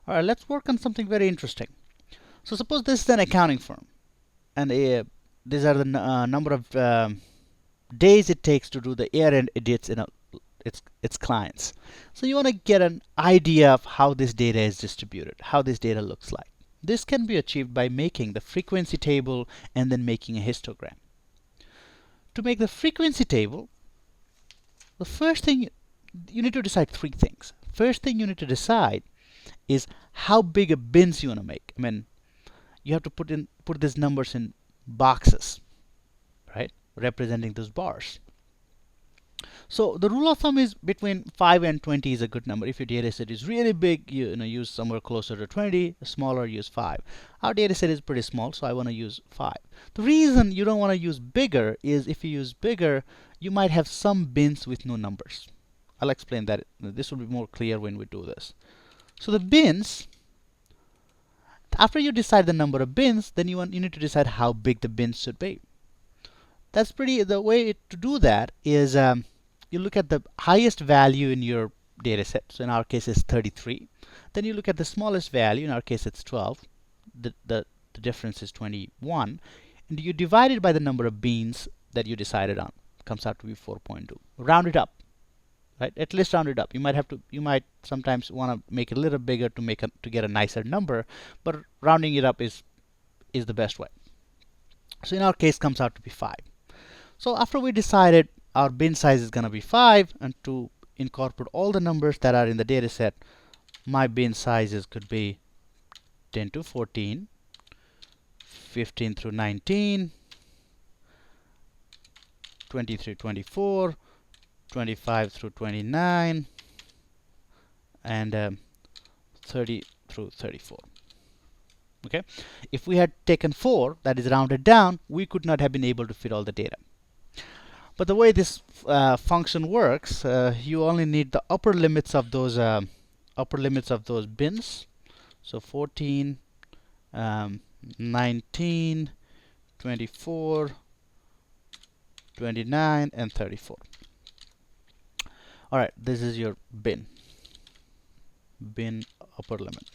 All right, let's work on something very interesting. So suppose this is an accounting firm, and these are the number of days it takes to do the year-end audits in its clients. So you want to get an idea of how this data is distributed, how this data looks like. This can be achieved by making the frequency table and then making a histogram. To make the frequency table, the first thing you need to decide three things. First thing you need to decide is how big a bins you want to make. I mean, you have to put these numbers in boxes, right, representing those bars. So the rule of thumb is between 5 and 20 is a good number. If your data set is really big, you use somewhere closer to 20. Smaller, use 5. Our data set is pretty small, so I want to use 5. The reason you don't want to use bigger is if you use bigger, you might have some bins with no numbers. I'll explain that. This will be more clear when we do this. So the bins, after you decide the number of bins, then you need to decide how big the bins should be. That's the way to do that is you look at the highest value in your data set. So in our case it's 33. Then you look at the smallest value. In our case it's 12. The difference is 21. And you divide it by the number of beans that you decided on. It comes out to be 4.2. Round it up. Right? At least round it up. You might sometimes want to make it a little bigger to get a nicer number, but rounding it up is the best way. So in our case comes out to be 5. So after we decided our bin size is going to be 5, and to incorporate all the numbers that are in the data set, my bin sizes could be 10 to 14, 15 through 19, 20 through 24, 25 through 29, and 30 through 34. Okay, if we had taken 4, that is rounded down, we could not have been able to fit all the data. But the way this function works, you only need the upper limits of those bins. So 14, 19, 24, 29, and 34. All right, this is your bin upper limit.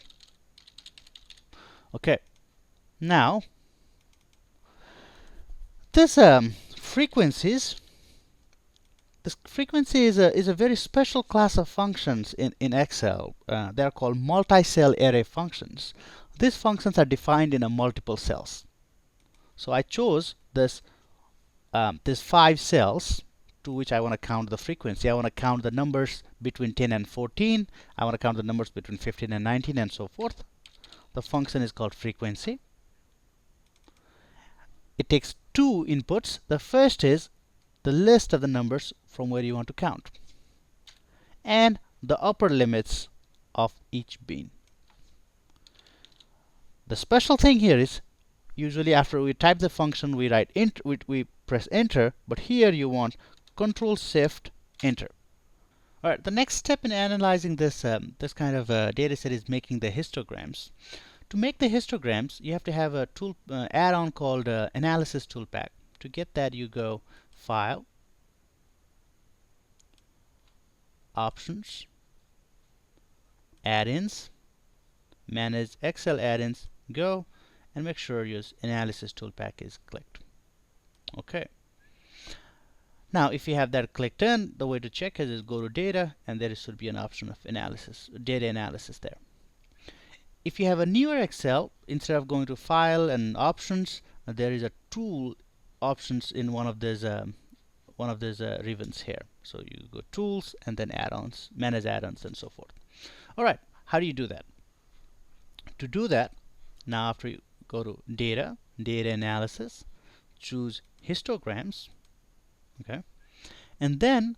Okay, now this frequencies. This frequency is a very special class of functions in Excel. They are called multi-cell array functions. These functions are defined in a multiple cells. So I chose this 5 cells to which I want to count the frequency. I want to count the numbers between 10 and 14. I want to count the numbers between 15 and 19 and so forth. The function is called frequency. It takes 2 inputs. The first is the list of the numbers from where you want to count, and the upper limits of each bin. The special thing here is usually after we type the function we write we press enter, but here you want Control Shift Enter. All right, the next step in analyzing this kind of data set is making the histograms. To make the histograms, you have to have a tool add-on called Analysis Toolpack. To get that, you go File, Options, Add-ins, Manage Excel Add-ins, go, and make sure your Analysis Toolpack is clicked. Okay. Now, if you have that clicked in, the way to check it is go to Data, and there should be an option of Analysis, Data Analysis there. If you have a newer Excel, instead of going to File and Options, there is a Tool options in one of these ribbons here. So you go Tools and then Add-ons, Manage Add-ons, and so forth. All right, how do you do that? To do that, now after you go to Data, Data Analysis, choose Histograms, okay, and then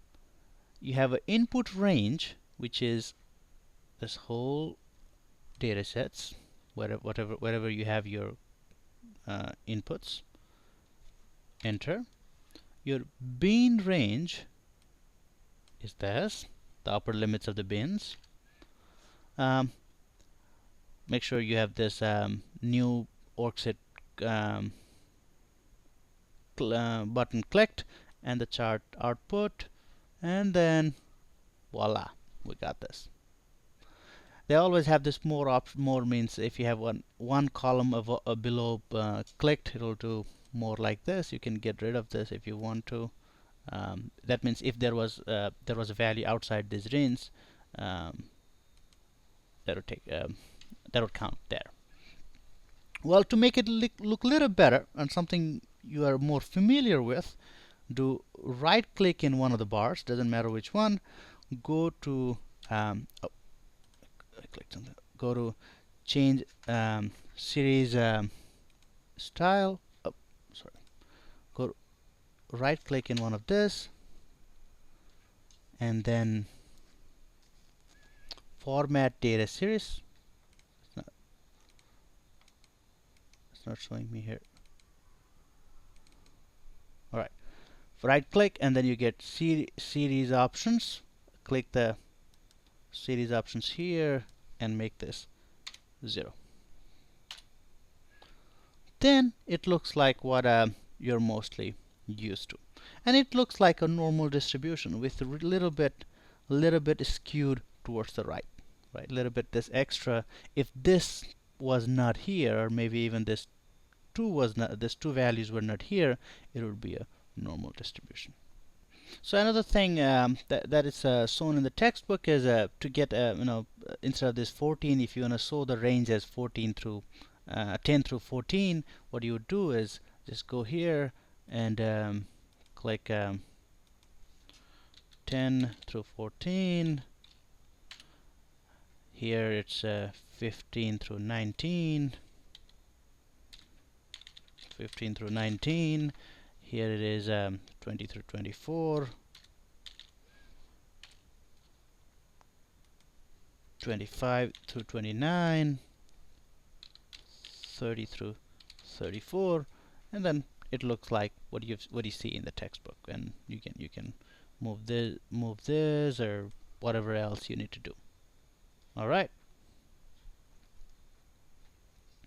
you have an input range, which is this whole data sets, wherever you have your inputs. Enter. Your bin range is this, the upper limits of the bins. Make sure you have this new worksheet button clicked and the chart output, and then voila, we got this. they always have this more option. More means if you have one column of below clicked, it'll do more like this. You can get rid of this if you want to. That means if there was a value outside this range, that would take that would count there. Well, to make it look a little better and something you are more familiar with, do right click in one of the bars, doesn't matter which one, go to I clicked on that. Go to change series style. Oh, sorry. Go to right click in one of this and then format data series. It's not showing me here. Alright, right click and then you get series options. Click the series options here and make this 0. Then it looks like what you're mostly used to, and it looks like a normal distribution with a little bit skewed towards the right, a little bit this extra. If this was not here, or maybe even this two values were not here, it would be a normal distribution. So another thing that is shown in the textbook is to get instead of this 14, if you want to show the range as 14 through 10 through 14, what you would do is just go here and click 10 through 14. Here it's 15 through 19. 15 through 19. Here it is 20 through 24. 25 through 29. 30 through 34, and then it looks like what you see in the textbook, and you can move this or whatever else you need to do. All right.